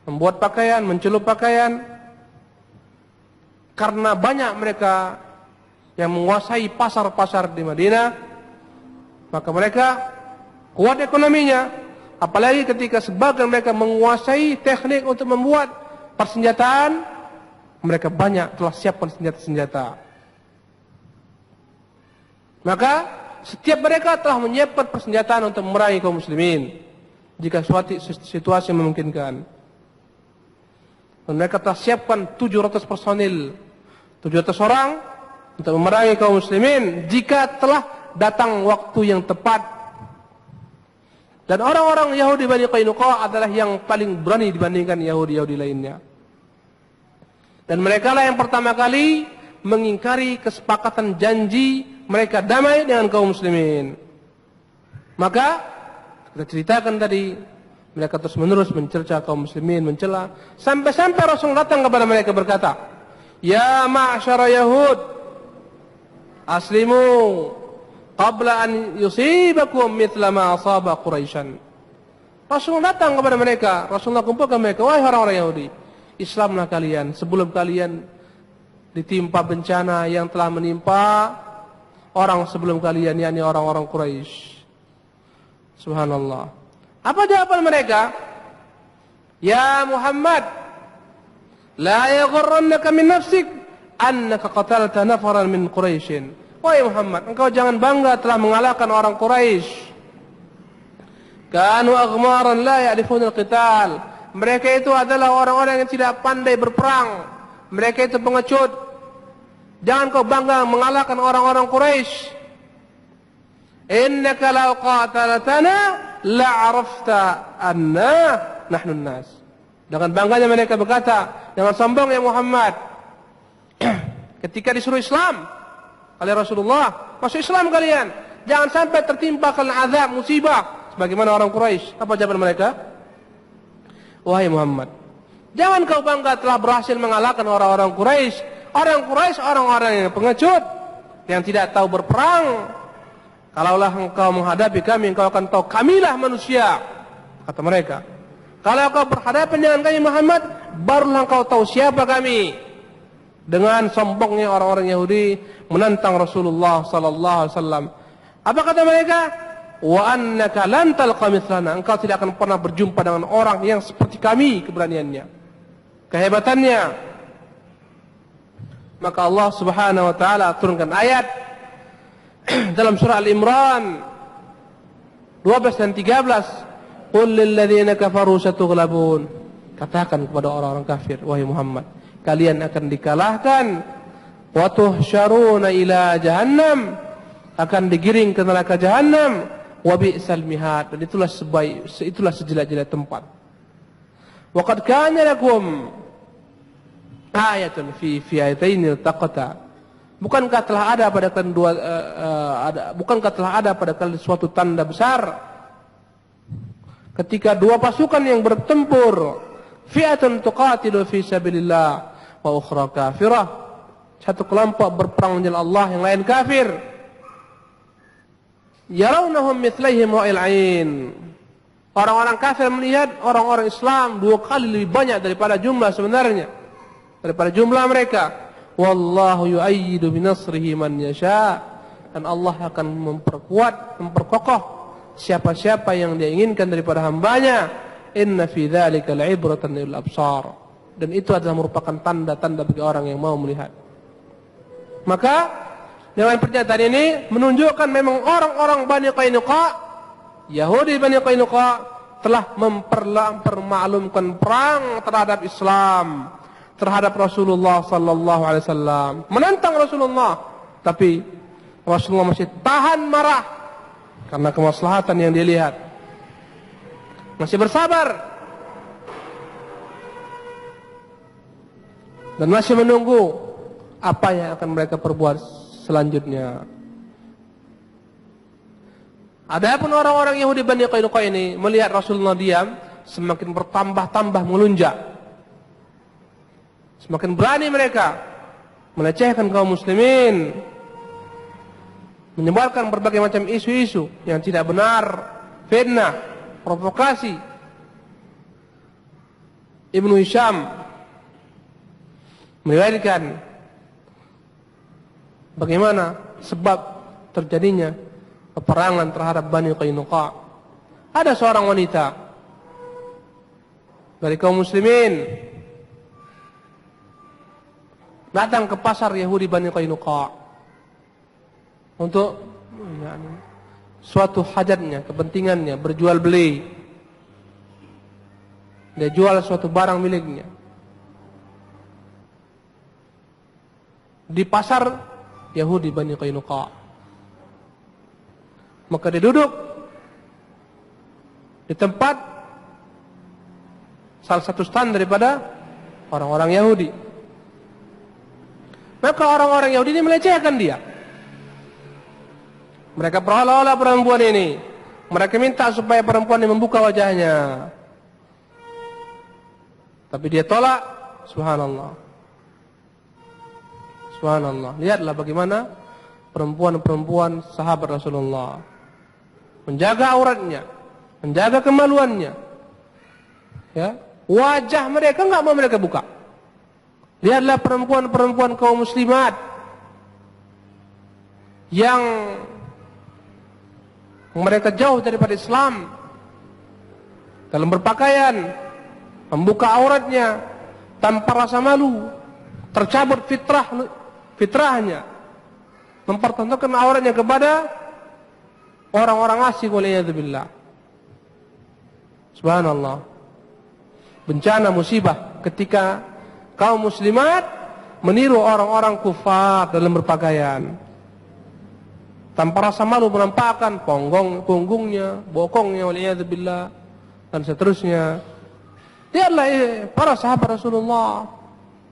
membuat pakaian, mencelup pakaian. Karena banyak mereka yang menguasai pasar-pasar di Madinah, maka mereka kuat ekonominya. Apalagi ketika sebagian mereka menguasai teknik untuk membuat persenjataan, mereka banyak telah siapkan senjata-senjata. Maka setiap mereka telah menyiapkan persenjataan untuk memerangi kaum muslimin jika suatu situasi memungkinkan. Dan mereka telah siapkan 700 personil, 700 orang untuk memerangi kaum muslimin jika telah datang waktu yang tepat. Dan orang-orang Yahudi Bani Qainuqa adalah yang paling berani dibandingkan Yahudi-Yahudi lainnya. Dan mereka lah yang pertama kali mengingkari kesepakatan janji mereka damai dengan kaum muslimin. Maka kita ceritakan tadi, mereka terus menerus mencerca kaum muslimin, mencela, sampai-sampai Rasul datang kepada mereka berkata, "Ya ma'syara Yahud, aslimu qabla an yusibakum mithla ma asaba Quraisyan." Rasul datang kepada mereka, Rasulullah kumpulkan mereka, "Wahai orang-orang Yahudi, Islamlah kalian sebelum kalian ditimpa bencana yang telah menimpa orang sebelum kalian, yakni orang-orang Quraisy." Subhanallah. Apa jawaban mereka? "Ya Muhammad, la yaghurrannaka min nafsik annaka qatalta nafaran min Quraisy." Wahai Muhammad, engkau jangan bangga telah mengalahkan orang Quraisy. Kanu aghmaran la ya'rifuna al-qital. Mereka itu adalah orang-orang yang tidak pandai berperang. Mereka itu pengecut. Jangan kau bangga mengalahkan orang-orang Quraisy. Innaka law qatalatana la'arafta anna nahnu an-nas. Dengan bangganya mereka berkata, dengan sombongnya Muhammad, ketika disuruh Islam oleh Rasulullah, masuk Islam kalian, jangan sampai tertimpa kalian azab, musibah sebagaimana orang Quraisy. Apa jawaban mereka? Wahai Muhammad, jangan kau bangga telah berhasil mengalahkan orang-orang Quraisy. Orang Quraisy orang-orang yang pengecut, yang tidak tahu berperang. Kalaulah engkau menghadapi kami, engkau akan tahu kamilah manusia, kata mereka. Kalau kau berhadapan dengan kami Muhammad, barulah engkau tahu siapa kami. Dengan sombongnya orang-orang Yahudi menantang Rasulullah sallallahu alaihi wasallam. Apa kata mereka? Wa annaka lan talqa mithlana. Engkau tidak akan pernah berjumpa dengan orang yang seperti kami keberaniannya, kehebatannya. Maka Allah Subhanahu wa taala turunkan ayat dalam surah Al-Imran 12 dan 13, "Qul lil ladzina kafaru satughlabun." Katakan kepada orang-orang kafir, wahai Muhammad, kalian akan dikalahkan, wa tuhsyaruna ila jahannam, akan digiring ke neraka jahannam, wa bi'sal mihad, dan itulah sejelek-jelek tempat. Wa qad kana lakum ayatun fi ayatayn iltaqata. Bukankah telah ada pada kalian bukankah telah ada pada kalian suatu tanda besar ketika dua pasukan yang bertempur, fi'atun tuqatilu fi sabilillah wa ukhra kafirah, satu kelompok berperang di jalan Allah, yang lain kafir. Yarawnahum mithlaihim ra'il 'ain. Orang-orang kafir melihat orang-orang Islam dua kali lebih banyak daripada jumlah sebenarnya, daripada jumlah mereka. Wallahu yu'ayyidu binasrihi man yasha. Dan Allah akan memperkuat, memperkokoh siapa-siapa yang dia inginkan daripada hambanya. Inna fi dzalika la'ibratan lil absar. Dan itu adalah merupakan tanda-tanda bagi orang yang mau melihat. Maka dengan pernyataan ini menunjukkan memang orang-orang Bani Qainuqa, Yahudi Bani Qainuqa, telah mempermaklumkan perang terhadap Islam, terhadap Rasulullah sallallahu alaihi wasallam, menantang Rasulullah, tapi Rasulullah masih tahan marah karena kemaslahatan yang dia lihat. Masih bersabar dan masih menunggu apa yang akan mereka perbuat selanjutnya. Adapun orang-orang Yahudi Bani Qainuqa ini melihat Rasulullah diam, semakin bertambah-tambah melunjak. Semakin berani mereka melecehkan kaum muslimin, menyebarkan berbagai macam isu-isu yang tidak benar, fitnah, provokasi. Ibnu Hisham meriwayatkan bagaimana sebab terjadinya peperangan terhadap Bani Qainuqa. Ada seorang wanita dari kaum muslimin datang ke pasar Yahudi Bani Qainuqa untuk suatu hajatnya, kepentingannya, berjual beli. Dia jual suatu barang miliknya di pasar Yahudi Bani Qainuqa. Maka dia duduk di tempat salah satu stand daripada orang-orang Yahudi. Maka orang-orang Yahudi ini melecehkan dia. Mereka berolah-olah perempuan ini. Mereka minta supaya perempuan ini membuka wajahnya. Tapi dia tolak. Subhanallah. Subhanallah. Lihatlah bagaimana perempuan-perempuan sahabat Rasulullah menjaga auratnya, menjaga kemaluannya. Ya, wajah mereka enggak mau mereka buka. Lihatlah perempuan-perempuan kaum muslimat yang mereka jauh daripada Islam dalam berpakaian, membuka auratnya tanpa rasa malu, tercabut fitrahnya, mempertontonkan auratnya kepada orang-orang asing, waliyadzubillah. Subhanallah. Bencana musibah ketika kaum muslimat meniru orang-orang kufar dalam berpakaian, tanpa rasa malu menampakkan punggungnya, bokongnya, waliyadzubillah, dan seterusnya. Lihatlah para sahabat Rasulullah,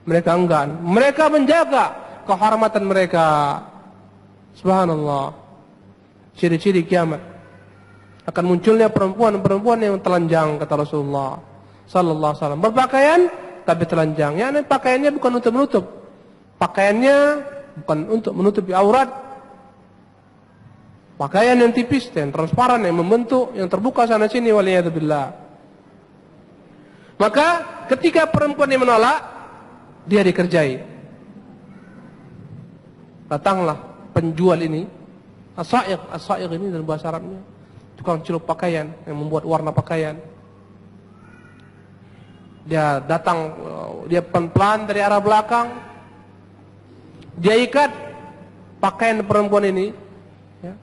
mereka enggan, mereka menjaga kehormatan mereka. Subhanallah. Ciri-ciri kiamat akan munculnya perempuan-perempuan yang telanjang, kata Rasulullah sallallahu alaihi wasallam. Berpakaian tapi telanjang. Ya, pakaiannya bukan untuk menutup. Pakaiannya bukan untuk menutupi aurat. Pakaian yang tipis dan transparan, yang membentuk, yang terbuka sana sini, waliyadzubillah. Maka ketika perempuan ini menolak, dia dikerjai. Datanglah penjual ini, as-sa'iq ini dalam bahasa Arabnya, tukang celup pakaian yang membuat warna pakaian. Dia datang, dia pelan-pelan dari arah belakang, dia ikat pakaian perempuan ini, ya,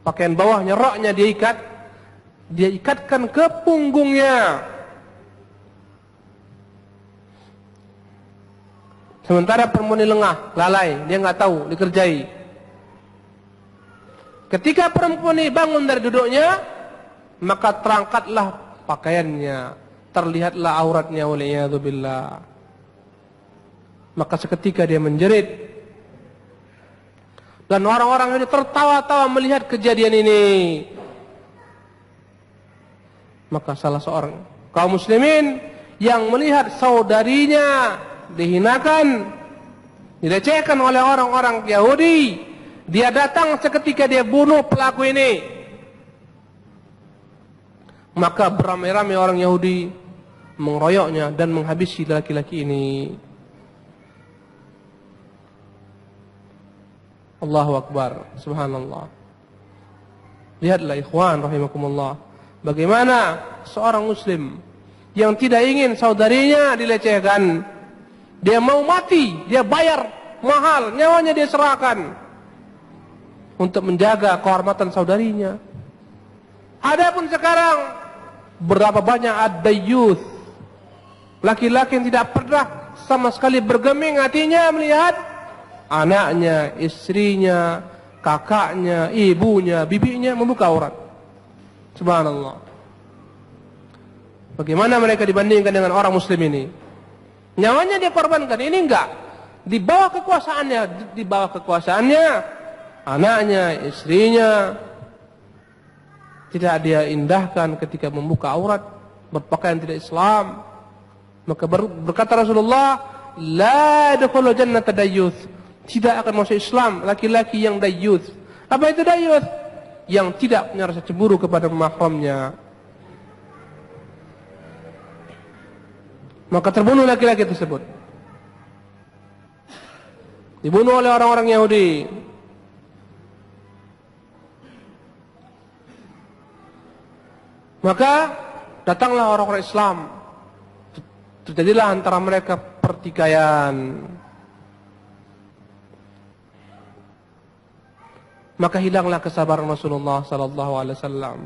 pakaian bawahnya, roknya dia ikatkan ke punggungnya. Sementara perempuan ini lengah, lalai, dia nggak tahu, dikerjai. Ketika perempuan ini bangun dari duduknya, maka terangkatlah pakaiannya, terlihatlah auratnya, waliyadzubillah. Maka seketika dia menjerit, dan orang-orang ini tertawa-tawa melihat kejadian ini. Maka salah seorang kaum muslimin yang melihat saudarinya dihinakan, dilecehkan oleh orang-orang Yahudi, dia datang seketika, dia bunuh pelaku ini. Maka beramai-ramai orang Yahudi mengeroyoknya dan menghabisi laki-laki ini. Allahu Akbar. Subhanallah. Lihatlah ikhwan rahimakumullah, bagaimana seorang muslim yang tidak ingin saudarinya dilecehkan, dia mau mati, dia bayar mahal, nyawanya dia serahkan untuk menjaga kehormatan saudarinya. Adapun sekarang, berapa banyak ad-dayyuth, laki-laki yang tidak pernah sama sekali bergeming hatinya melihat anaknya, istrinya, kakaknya, ibunya, bibinya membuka aurat. Subhanallah. Bagaimana mereka dibandingkan dengan orang muslim ini? Nyawanya dia korbankan, ini enggak. Di bawah kekuasaannya, anaknya, istrinya, tidak dia indahkan ketika membuka aurat, berpakaian tidak Islam. Maka berkata Rasulullah, la yadkhulul jannata dayyuth, tidak akan masuk Islam laki-laki yang dayyuth. Apa itu dayyuth? Yang tidak punya rasa cemburu kepada mahramnya. Maka terbunuh laki-laki tersebut, dibunuh oleh orang-orang Yahudi. Maka datanglah orang-orang Islam, terjadilah antara mereka pertikaian. Maka hilanglah kesabaran Rasulullah sallallahu alaihi wasallam.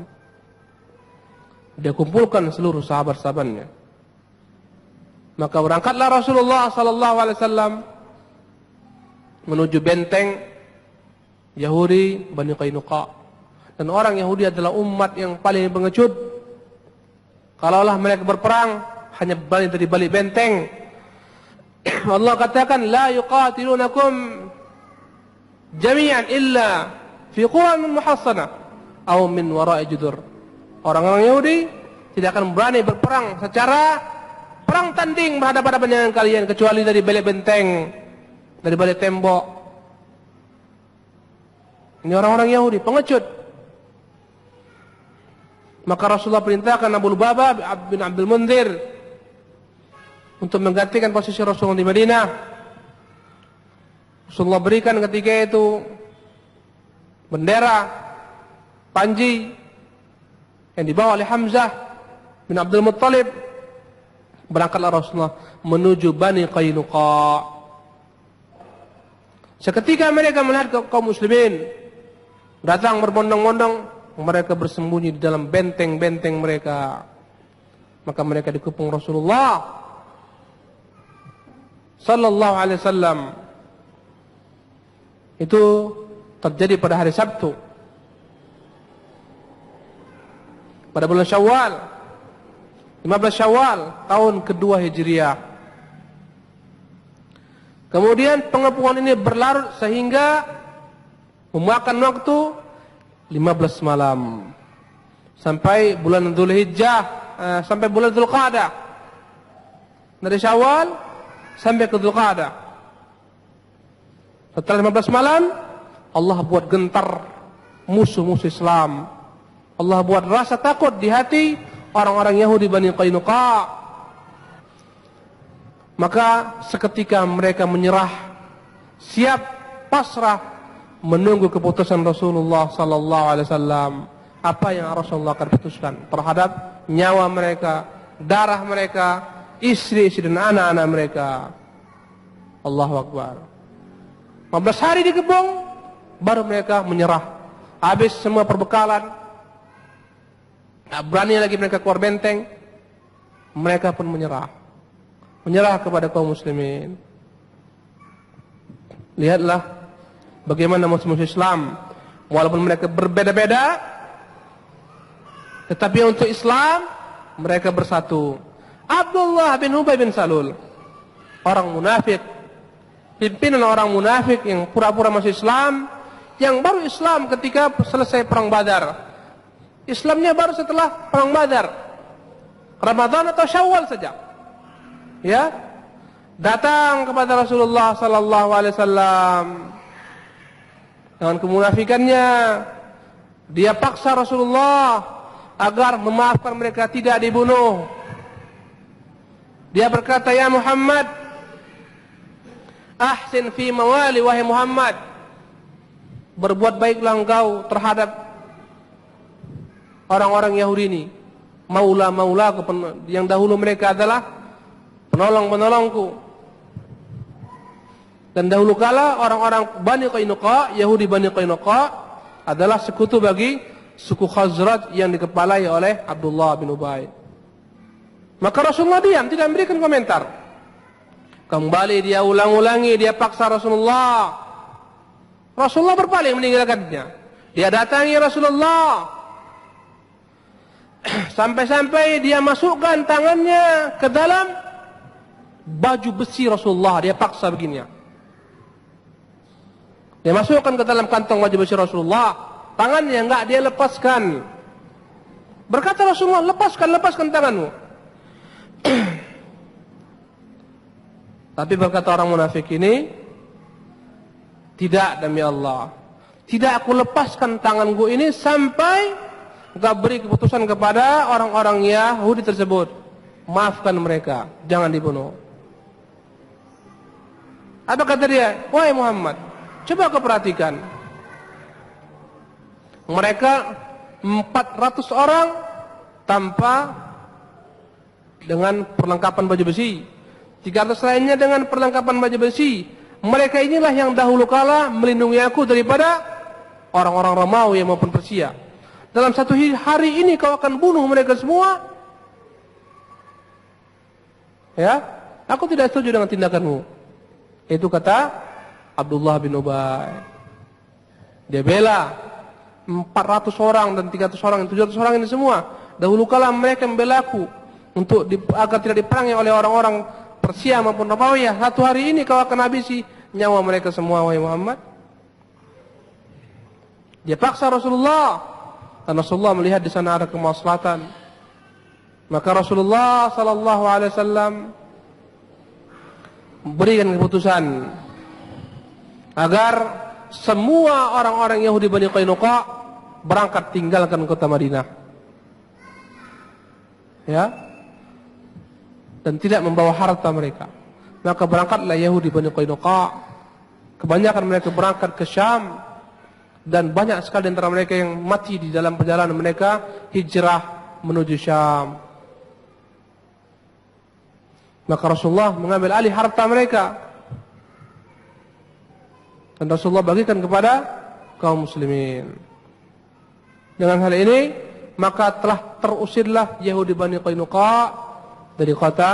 Dia kumpulkan seluruh sahabat-sahabatnya. Maka berangkatlah Rasulullah sallallahu alaihi wasallam menuju benteng Yahudi Bani Qainuqa. Dan orang Yahudi adalah umat yang paling pengecut. Kalaulah mereka berperang, hanya berani dari balik benteng. Allah katakan la yuqatilunakum jami'an illa fi quran muhassana aw min wara'i judur. Orang-orang Yahudi tidak akan berani berperang secara perang tanding berhadapan dengan kalian kecuali dari balik benteng, dari balik tembok. Ini orang-orang Yahudi pengecut. Maka Rasulullah perintahkan Abu Lubabah bin Abdul Munzir untuk menggantikan posisi Rasulullah di Madinah. Rasulullah berikan ketika itu bendera panji yang dibawa oleh Hamzah bin Abdul Muttalib. Berangkatlah Rasulullah menuju Bani Qainuqa. Seketika mereka melihat kaum muslimin datang berbondong-bondong, mereka bersembunyi di dalam benteng-benteng mereka. Maka mereka dikepung Rasulullah sallallahu alaihi wasallam. Itu terjadi pada hari Sabtu, pada bulan Syawal, 15 Syawal tahun kedua Hijriah. Kemudian pengepungan ini berlarut sehingga memakan waktu 15 malam sampai bulan Dzulhijjah, sampai bulan Dzulqa'dah. Dari Syawal sampai ke Dzulqa'dah. Setelah 15 malam, Allah buat gentar musuh-musuh Islam. Allah buat rasa takut di hati orang-orang Yahudi Bani Qainuqa. Maka seketika mereka menyerah, siap pasrah menunggu keputusan Rasulullah sallallahu alaihi wasallam. Apa yang Rasulullah akan putuskan terhadap nyawa mereka, darah mereka, istri-istri dan anak-anak mereka. Allahu Akbar. 15 hari dikepung, baru mereka menyerah. Habis semua perbekalan, tak berani lagi mereka keluar benteng. Mereka pun menyerah. Menyerah kepada kaum muslimin. Lihatlah bagaimana musuh-musuh Islam, walaupun mereka berbeda-beda, tetapi untuk Islam mereka bersatu. Abdullah bin Ubay bin Salul, orang munafik, pimpinan orang munafik yang pura-pura masuk Islam, yang baru Islam ketika selesai perang Badar. Islamnya baru setelah perang Badar, Ramadan atau Syawal saja. Ya, datang kepada Rasulullah sallallahu alaihi wasallam dengan kemunafikannya. Dia paksa Rasulullah agar memaafkan mereka, tidak dibunuh. Dia berkata, "Ya Muhammad, ahsin fi mawali, wahai Muhammad, berbuat baiklah engkau terhadap orang-orang Yahudi ini. Maula-maula yang dahulu mereka adalah penolong-penolongku. Dan dahulu kala orang-orang Bani Qainuqa, Yahudi Bani Qainuqa adalah sekutu bagi suku Khazraj yang dikepalai oleh Abdullah bin Ubay." Maka Rasulullah diam, tidak memberikan komentar. Kembali dia ulang-ulangi, dia paksa Rasulullah. Rasulullah berpaling meninggalkannya. Dia datangi Rasulullah. Sampai-sampai dia masukkan tangannya ke dalam baju besi Rasulullah. Dia paksa begini. Dia masukkan ke dalam kantong baju besi Rasulullah. Tangannya enggak dia lepaskan. Berkata Rasulullah, lepaskan tanganmu. Tapi berkata orang munafik ini, tidak, demi Allah, tidak aku lepaskan tanganku ini sampai engkau beri keputusan kepada orang-orang Yahudi tersebut. Maafkan mereka, jangan dibunuh. Apa kata dia? Wahai Muhammad, coba kau perhatikan. Mereka 400 orang tanpa dengan perlengkapan baju besi, 300 lainnya dengan perlengkapan baju besi. Mereka inilah yang dahulu kala melindungi aku daripada orang-orang Romawi maupun Persia. Dalam satu hari ini kau akan bunuh mereka semua. Ya, aku tidak setuju dengan tindakanmu. Itu kata Abdullah bin Ubay. Dia bela 400 orang dan 300 orang, 700 orang ini semua. Dahulu kala mereka membela aku untuk agar tidak diperangi oleh orang-orang Persia maupun Romawi, satu hari ini kau akan habisi nyawa mereka semua, wahai Muhammad. Dia paksa Rasulullah, dan Rasulullah melihat di sana ada kemaslahatan. Maka Rasulullah sallallahu alaihi wasallam memberikan keputusan agar semua orang-orang Yahudi Bani Qainuqa berangkat tinggalkan kota Madinah. Ya. Dan tidak membawa harta mereka. Maka berangkatlah Yahudi Bani Qainuqa. Kebanyakan mereka berangkat ke Syam, dan banyak sekali antara mereka yang mati di dalam perjalanan mereka hijrah menuju Syam. Maka Rasulullah mengambil alih harta mereka, dan Rasulullah bagikan kepada kaum muslimin. Dengan hal ini maka telah terusirlah Yahudi Bani Qainuqa dari kota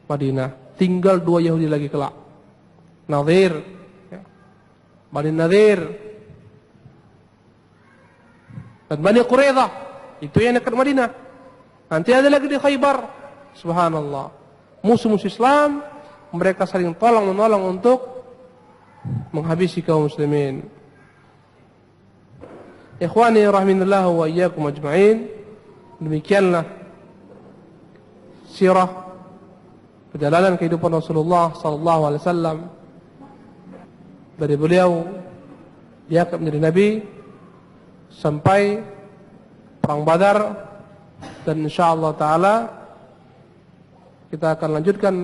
Madinah. Tinggal 2 Yahudi lagi kelak, Nadir, Bani Nadir dan Bani Quraidah. Itu yang dekat Madinah. Nanti ada lagi di Khaybar. Subhanallah. Musuh-musuh Islam, mereka saling tolong-menolong untuk menghabisi kaum muslimin. Ikhwani rahimanillah wa iyyakum ajma'in. Demikianlah sirah perjalanan kehidupan Rasulullah sallallahu alaihi wasallam dari beliau diangkat menjadi nabi sampai perang Badar, dan insyaallah taala kita akan lanjutkan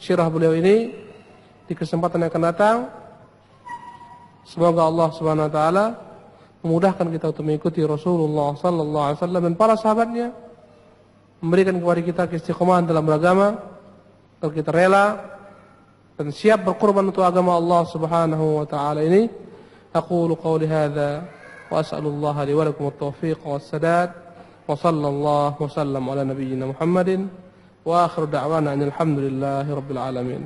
sirah beliau ini di kesempatan yang akan datang. Semoga Allah Subhanahu wa taala memudahkan kita untuk mengikuti Rasulullah sallallahu alaihi wasallam dan para sahabatnya, memberikan kepada kita keistiqomahan dalam beragama, agar kita rela dan siap berkorban untuk agama Allah Subhanahu wa taala ini. Aqulu qawli hadza wa as'alullaha li wa lakum at-tawfiq was-sadad wa sallallahu wa sallam ala nabiyyina Muhammadin wa akhiru da'wana alhamdulillahi rabbil alamin.